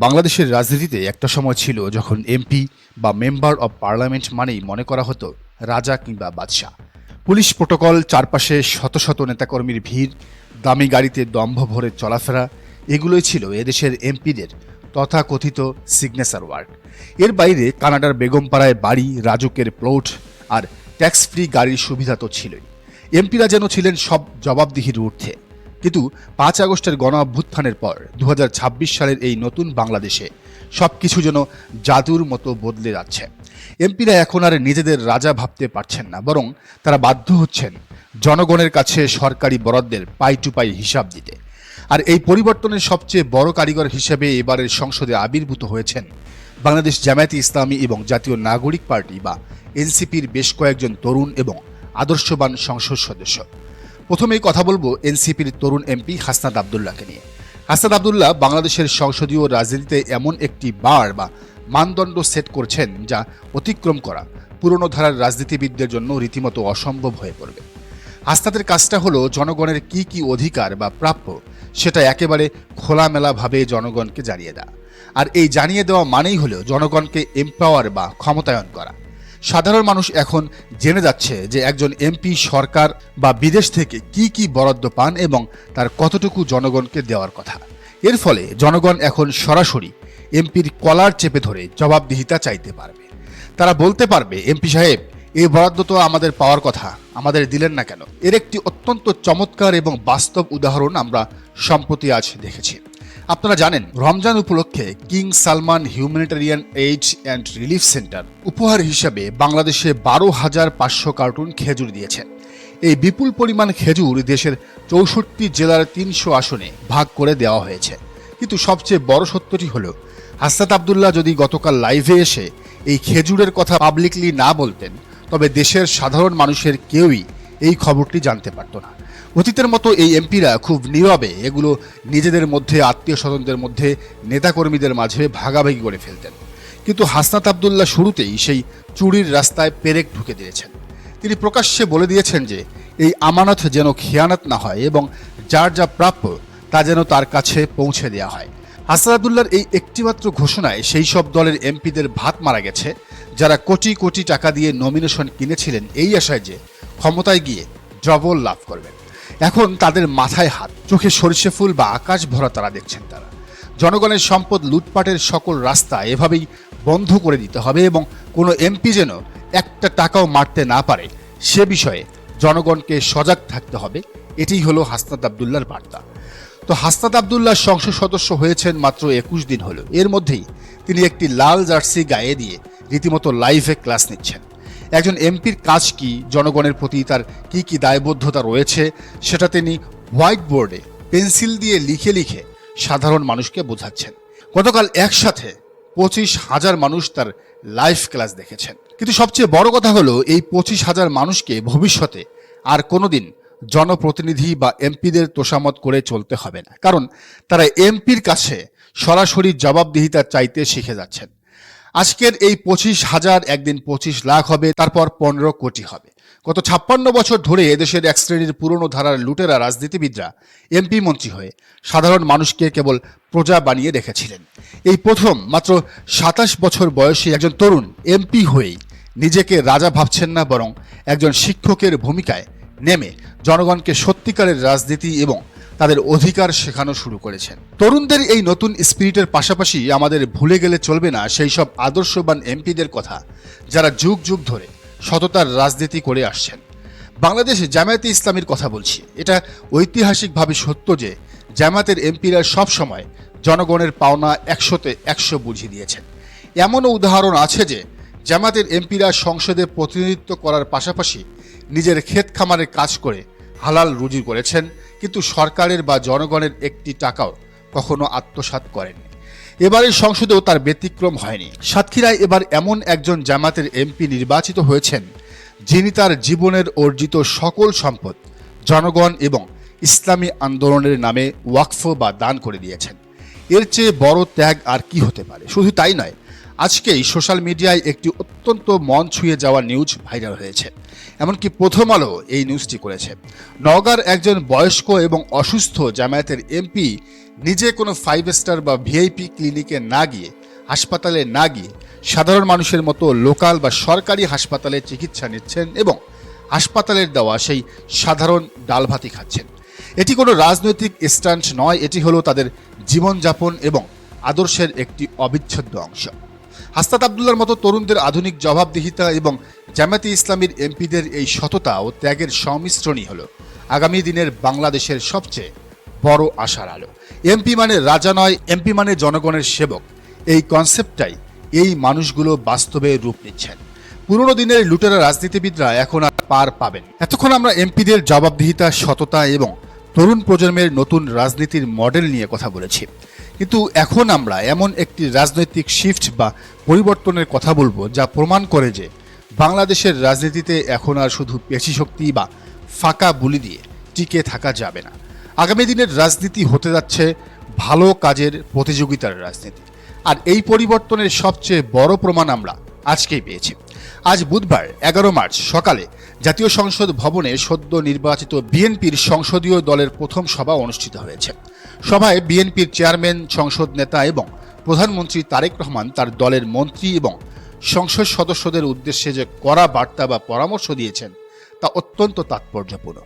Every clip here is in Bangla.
বাংলাদেশের রাজনীতিতে একটা সময় ছিল যখন এমপি বা মেম্বার অব পার্লামেন্ট মানেই মনে করা হতো রাজা কিংবা বাদশাহ। পুলিশ প্রোটোকল, চারপাশে শত শত নেতাকর্মীর ভিড়, দামি গাড়িতে দম্ভ ভরে চলাফেরা, এগুলোই ছিল এদেশের এমপিদের তথাকথিত সিগনেচার ওয়ার্ড। এর বাইরে কানাডার বেগমপাড়ায় বাড়ি, রাজুকের প্লট আর ট্যাক্স ফ্রি গাড়ির সুবিধা তো ছিলই। এমপিরা যেন ছিলেন সব জবাবদিহির ঊর্ধ্বে। কিন্তু 5 আগস্টের গণ অভ্যুত্থানের পর 2026 সালের এই নতুন বাংলাদেশে সবকিছু যেন জাদুর মতো বদলে যাচ্ছে। এমপিরা এখন আর নিজেদের রাজা ভাবতে পারছেন না, বরং তারা বাধ্য হচ্ছেন জনগণের কাছে সরকারি বরাদ্দের পাই টু পাই হিসাব দিতে। আর এই পরিবর্তনের সবচেয়ে বড় কারিগর হিসেবে এবারের সংসদে আবির্ভূত হয়েছেন বাংলাদেশ জামায়াতে ইসলামী এবং জাতীয় নাগরিক পার্টি বা এনসিপির বেশ কয়েকজন তরুণ এবং আদর্শবান সংসদ সদস্য। প্রথমেই কথা বলবো এনসিপির তরুণ এমপি হাসনাত আবদুল্লাহকে নিয়ে। হাসনাত আবদুল্লাহ বাংলাদেশের সংসদীয় রাজনীতিতে এমন একটি বার বা মানদণ্ড সেট করছেন যা অতিক্রম করা পুরনো ধারার রাজনীতিবিদদের জন্য রীতিমতো অসম্ভব হয়ে পড়বে। হাসনাতের কাজটা হলো জনগণের কি কি অধিকার বা প্রাপ্য সেটা একেবারে খোলামেলাভাবে জনগণকে জানিয়ে দেওয়া। আর এই জানিয়ে দেওয়া মানেই হলো জনগণকে এমপাওয়ার বা ক্ষমতায়ন করা। সাধারণ মানুষ এখন জেনে যাচ্ছে যে একজন এমপি সরকার বা বিদেশ থেকে কি কি বরাদ্দ পান এবং তার কতটুকু জনগণকে দেওয়ার কথা। এর ফলে জনগণ এখন সরাসরি এমপির কলার চেপে ধরে জবাবদিহিতা চাইতে পারবে। তারা বলতে পারবে, এমপি সাহেব, এই বরাদ্দ তো আমাদের পাওয়ার কথা, আমাদের দিলেন না কেন? এর একটি অত্যন্ত চমৎকার এবং বাস্তব উদাহরণ আমরা সম্প্রতি আজ দেখেছি। আপনারা জানেন, রমজান উপলক্ষে king Salman humanitarian aid and relief centre উপহার হিসাবে বাংলাদেশে 12,500 কার্টুন খেজুর দিয়েছেন। এই বিপুল পরিমাণ খেজুর দেশের 64 জেলার 300 আসনে ভাগ করে দেওয়া হয়েছে। কিন্তু সবচেয়ে বড় সত্যটি হলো, হাসনাত আবদুল্লাহ যদি গতকাল লাইভে এসে এই খেজুরের কথা পাবলিকলি না বলতেন, তবে দেশের সাধারণ মানুষের কেউই এই খবরটি জানতে পারত না। অতীতের মতো এই এমপিরা খুব নীরবে এগুলো নিজেদের মধ্যে, আত্মীয় স্বজনদের মধ্যে, নেতাকর্মীদের মাঝে ভাগাভাগি করে ফেলতেন। কিন্তু হাসনাত আবদুল্লাহ শুরুতেই সেই চুরির রাস্তায় পেরেক ঢুকে দিয়েছেন। তিনি প্রকাশ্যে বলে দিয়েছেন যে এই আমানত যেন খেয়ানত না হয় এবং যার যা প্রাপ্য তা যেন তার কাছে পৌঁছে দেওয়া হয়। হাসনাত আবদুল্লাহর এই একটিমাত্র ঘোষণায় সেই সব দলের এমপিদের ভাত মারা গেছে যারা কোটি কোটি টাকা দিয়ে নমিনেশন কিনেছিলেন এই আশায় যে ক্ষমতায় গিয়ে ডবল লাভ করবেন। এখন তাদের মাথায় হাত, চোখে সরিষে ফুল বা আকাশ ভরা তারা দেখছেন। তারা জনগণের সম্পদ লুটপাটের সকল রাস্তা এভাবেই বন্ধ করে দিতে হবে এবং কোনো এমপি যেন একটা টাকাও মারতে না পারে সে বিষয়ে জনগণকে সজাগ থাকতে হবে। এটিই হলো হাসনাত আবদুল্লাহর বার্তা। তো হাসনাত আবদুল্লাহ সংসদ সদস্য হয়েছেন মাত্র 21 দিন হলো। এর মধ্যেই তিনি একটি লাল জার্সি গায়ে দিয়ে রীতিমতো লাইভে ক্লাস নিচ্ছেন। একজন এমপির কাজ কি, জনগণের প্রতি তার কি কি দায়বদ্ধতা রয়েছে, সেটা তিনি হোয়াইট বোর্ডে পেন্সিল দিয়ে লিখে লিখে সাধারণ মানুষকে বোঝাচ্ছেন। গতকাল একসাথে 25,000 মানুষ তার লাইভ ক্লাস দেখেছেন। কিন্তু সবচেয়ে বড় কথা হলো, এই 25,000 মানুষকে ভবিষ্যতে আর কোনোদিন জনপ্রতিনিধি বা এমপিদের তোষামত করে চলতে হবে না, কারণ তারা এমপির কাছে সরাসরি জবাবদিহিতা চাইতে শিখে যাচ্ছেন। আজকের এই 25,000 একদিন 25 লাখ হবে, তারপর 15 কোটি হবে। গত 56 বছর ধরে এদেশের এক শ্রেণীর পুরনো ধারার লুটেরা রাজনীতিবিদরা এমপি মন্ত্রী হয়ে সাধারণ মানুষকে কেবল প্রজা বানিয়ে রেখেছিলেন। এই প্রথম মাত্র 27 বছর বয়সী একজন তরুণ এমপি হয়েই নিজেকে রাজা ভাবছেন না, বরং একজন শিক্ষকের ভূমিকায় নেমে জনগণকে সত্যিকারের রাজনীতি এবং তাদের অধিকার শেখানো শুরু করেছেন। তরুণদের এই নতুন স্পিরিটের পাশাপাশি আমাদের ভুলে গেলে চলবে না সেই সব আদর্শবান এমপিদের কথা যারা যুগ যুগ ধরে সততার রাজনীতি করে আসছেন। বাংলাদেশ জামায়াতে ইসলামীর কথা বলছি। এটা ঐতিহাসিকভাবে সত্য যে জামায়াতের এমপিরা সব সময় জনগণের পাওনা 100তে 100 বুঝিয়ে দিয়েছেন। এমনও উদাহরণ আছে যে জামায়াতের এমপিরা সংসদে প্রতিনিধিত্ব করার পাশাপাশি নিজের ক্ষেত খামারে কাজ করে হালাল রুজি করেছেন, কিন্তু সরকারের বা জনগণের একটি টাকাও কখনো আত্মসাৎ করেননি। এবারের সংসদেও তার ব্যতিক্রম হয়নি। সাতক্ষীরায় এবার এমন একজন জামাতের এমপি নির্বাচিত হয়েছেন যিনি তার জীবনের অর্জিত সকল সম্পদ জনগণ এবং ইসলামী আন্দোলনের নামে ওয়াকফ বা দান করে দিয়েছেন। এর চেয়ে বড় ত্যাগ আর কি হতে পারে? শুধু তাই নয়, আজকেই সোশ্যাল মিডিয়ায় একটি অত্যন্ত মন ছুঁয়ে যাওয়া নিউজ ভাইরাল হয়েছে। এমনকি প্রথম আলো এই নিউজটি করেছে। নওগাঁর একজন বয়স্ক এবং অসুস্থ জামায়াতের এমপি নিজে কোনো 5 স্টার বা ভিআইপি ক্লিনিকে না গিয়ে, হাসপাতালে না গিয়ে সাধারণ মানুষের মতো লোকাল বা সরকারি হাসপাতালে চিকিৎসা নিচ্ছেন এবং হাসপাতালের দেওয়া সেই সাধারণ ডাল ভাতই খাচ্ছেন। এটি কোনো রাজনৈতিক স্ট্যান্ড নয়, এটি হলো তাদের জীবনযাপন এবং আদর্শের একটি অবিচ্ছেদ্য অংশ। হাসনাত আবদুল্লাহর মতো তরুণদের আধুনিক জবাবদিহিতা এবং জামায়াতে ইসলামীর এমপিদের এই সততা ও ত্যাগের সংমিশ্রণই হলো আগামী দিনের বাংলাদেশের সবচেয়ে বড় আশার আলো। এমপি মানে রাজা নয়, এমপি মানে জনগণের সেবক। এই কনসেপ্টটাই এই মানুষগুলো বাস্তবে রূপ নিচ্ছেন। পুরনো দিনের লুটেরা রাজনীতিবিদরা এখন আর পার পাবেন। এতক্ষণ আমরা এমপিদের জবাবদিহিতা, সততা এবং তরুণ প্রজন্মের নতুন রাজনীতির মডেল নিয়ে কথা বলেছি, কিন্তু এখন আমরা এমন একটি রাজনৈতিক শিফট বা পরিবর্তনের কথা বলবো যা প্রমাণ করে যে বাংলাদেশের রাজনীতিতে এখন আর শুধু পেশিশক্তি বা ফাঁকা বুলি দিয়ে টিকে থাকা যাবে না। আগামী দিনের রাজনীতি হতে যাচ্ছে ভালো কাজের প্রতিযোগিতার রাজনীতি। আর এই পরিবর্তনের সবচেয়ে বড় প্রমাণ আমরা আজকেই পেয়েছি। আজ বুধবার 11 মার্চ সকালে জাতীয় সংসদ ভবনে সদ্য নির্বাচিত বিএনপির সংসদীয় দলের প্রথম সভা অনুষ্ঠিত হয়েছে। সভায় বিএনপির চেয়ারম্যান, সংসদ নেতা এবং প্রধানমন্ত্রী তারেক রহমান তার দলের মন্ত্রী এবং সংসদ সদস্যদের উদ্দেশ্যে যে কড়া বার্তা বা পরামর্শ দিয়েছেন তা অত্যন্ত তাৎপর্যপূর্ণ।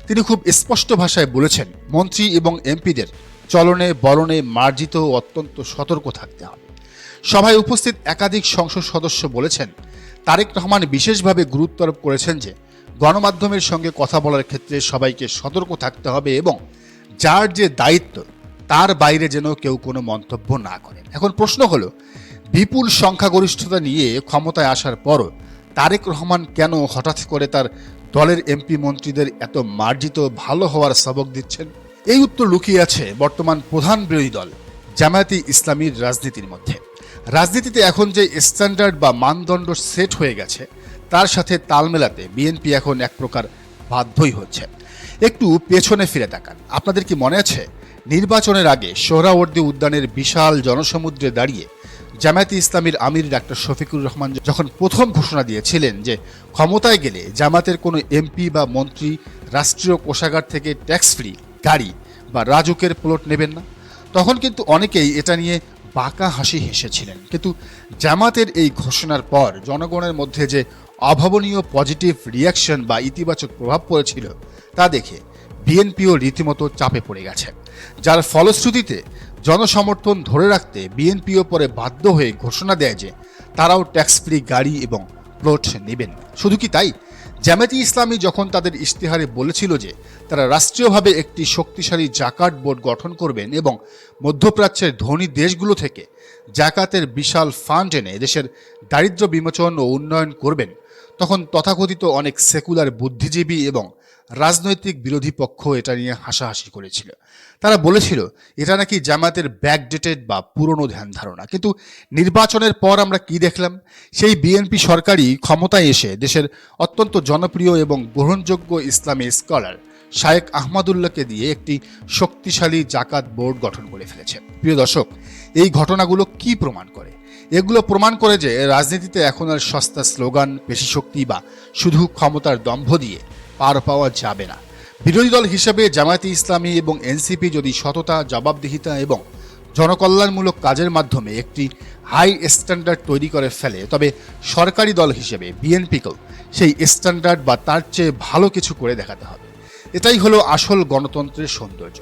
তিনি খুব স্পষ্ট ভাষায় বলেছেন, মন্ত্রী এবং এমপিদের চলনে বলনে মার্জিত ও অত্যন্ত সতর্ক থাকতে হবে। সভায় উপস্থিত একাধিক সংসদ সদস্য বলেছেন, তারেক রহমান বিশেষভাবে গুরুত্ব আরোপ করেছেন যে গণমাধ্যমের সঙ্গে কথা বলার ক্ষেত্রে সবাইকে সতর্ক থাকতে হবে এবং যার যে দায়িত্ব তার বাইরে যেন কেউ কোনো মন্তব্য না করেন। এখন প্রশ্ন হলো, বিপুল সংখ্যাগরিষ্ঠতা নিয়ে ক্ষমতায় আসার পরও তারেক রহমান কেন হঠাৎ করে তার দলের এমপি মন্ত্রীদের এত মার্জিত ভালো হওয়ার সবক দিচ্ছেন? এই উত্তর লুকিয়ে আছে বর্তমান প্রধান বিরোধী দল জামায়াতে ইসলামীর রাজনীতির মধ্যে। রাজনীতিতে এখন যে স্ট্যান্ডার্ড বা মানদণ্ড সেট হয়ে গেছে তার সাথে তাল মেলাতে বিএনপি এখন এক প্রকার বাধ্যই হচ্ছে। একটু পেছনে ফিরে তাকান। আপনাদের কি মনে আছে নির্বাচনের আগে সোহরাওয়ার্দী উদ্যানের বিশাল জনসমুদ্রে দাঁড়িয়ে জামায়াতে ইসলামীর আমির ডাক্তার শফিকুর রহমান যখন প্রথম ঘোষণা দিয়েছিলেন যে ক্ষমতায় গেলে জামাতের কোনো এমপি বা মন্ত্রী রাষ্ট্রীয় কোষাগার থেকে ট্যাক্স ফ্রি গাড়ি বা রাজুকের প্লট নেবেন না, তখন কিন্তু অনেকেই এটা নিয়ে বাঁকা হাসি হেসেছিলেন। কিন্তু জামাতের এই ঘোষণার পর জনগণের মধ্যে যে অভাবনীয় পজিটিভ রিয়াকশন বা ইতিবাচক প্রভাব পড়েছিল তা দেখে বিএনপিও রীতিমতো চাপে পড়ে গেছে, যার ফলশ্রুতিতে জনসমর্থন ধরে রাখতে বিএনপিও পরে বাধ্য হয়ে ঘোষণা দেয় যে তারাও ট্যাক্স ফ্রি গাড়ি এবং প্লট নেবেন। শুধু কি তাই, জামায়াতে ইসলামী যখন তাদের ইশতেহারে বলেছিল যে তারা রাষ্ট্রীয়ভাবে একটি শক্তিশালী জাকাত বোর্ড গঠন করবেন এবং মধ্যপ্রাচ্যের ধনী দেশগুলো থেকে জাকাতের বিশাল ফান্ড এনে দেশের দারিদ্র্য বিমোচন ও উন্নয়ন করবেন, তখন তথাকথিত অনেক সেকুলার বুদ্ধিজীবী এবং রাজনৈতিক বিরোধী পক্ষ এটা নিয়ে হাসাহাসি করেছিল। তারা বলেছিল এটা নাকি জামায়াতের ব্যাকডেটেড বা পুরনো ধ্যান ধারণা। কিন্তু নির্বাচনের পর আমরা কি দেখলাম? সেই বিএনপি সরকারই ক্ষমতায় এসে দেশের অত্যন্ত জনপ্রিয় এবং গ্রহণযোগ্য ইসলামী স্কলার শায়েখ আহমদুল্লাহকে দিয়ে একটি শক্তিশালী জাকাত বোর্ড গঠন করে ফেলেছে। প্রিয় দর্শক, এই ঘটনাগুলো কি প্রমাণ করে? এগুলো প্রমাণ করে যে রাজনীতিতে এখন আর সস্তা স্লোগান, পেশিশক্তি বা শুধু ক্ষমতার দম্ভ দিয়ে পার পাওয়া যাবে না। বিরোধী দল হিসেবে জামায়াতে ইসলামী এবং এনসিপি যদি সততা, জবাবদিহিতা এবং জনকল্যাণমূলক কাজের মাধ্যমে একটি হাই স্ট্যান্ডার্ড তৈরি করে ফেলে, তবে সরকারি দল হিসেবে বিএনপিকেও সেই স্ট্যান্ডার্ড বা তার চেয়ে ভালো কিছু করে দেখাতে হবে। এটাই হলো আসল গণতন্ত্রের সৌন্দর্য।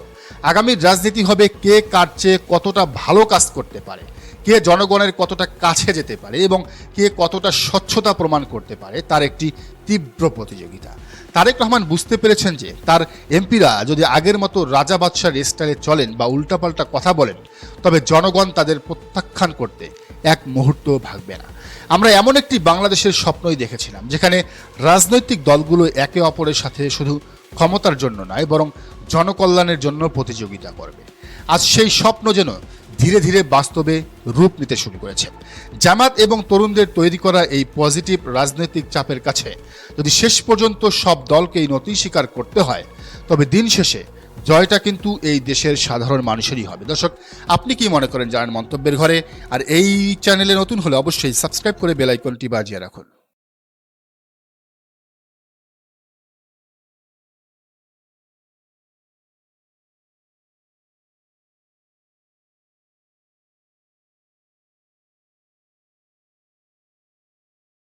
আগামীর রাজনীতি হবে কে কার চেয়ে কতটা ভালো কাজ করতে পারে, কে জনগণের কতটা কাছে যেতে পারে এবং কে কতটা স্বচ্ছতা প্রমাণ করতে পারে, তার একটি তীব্র প্রতিযোগিতা। তারেক রহমান বুঝতে পেরেছেন যে তার এমপিরা যদি আগের মতো রাজা বাদশার স্টাইলে চলেন বা উল্টাপাল্টা কথা বলেন, তবে জনগণ তাদের প্রত্যাখ্যান করতে এক মুহূর্ত ভাগবে না। আমরা এমন একটি বাংলাদেশের স্বপ্নই দেখেছিলাম যেখানে রাজনৈতিক দলগুলো একে অপরের সাথে শুধু ক্ষমতার জন্য নয়, বরং জনকল্যাণের জন্য প্রতিযোগিতা করবে। আজ সেই স্বপ্ন যেন ধীরে ধীরে বাস্তবে রূপ নিতে শুরু করেছে। জামাত এবং তরুণদের তৈরি করা এই পজিটিভ রাজনৈতিক চাপের কাছে যদি শেষ পর্যন্ত সব দলকেই নতি স্বীকার করতে হয়, তবে দিন শেষে জয়টা কিন্তু এই দেশের সাধারণ মানুষেরই হবে। দর্শক, আপনি কি মনে করেন জানান মন্তব্যের ঘরে। আর এই চ্যানেলে নতুন হলে অবশ্যই সাবস্ক্রাইব করে বেল আইকনটি বাজিয়ে রাখুন।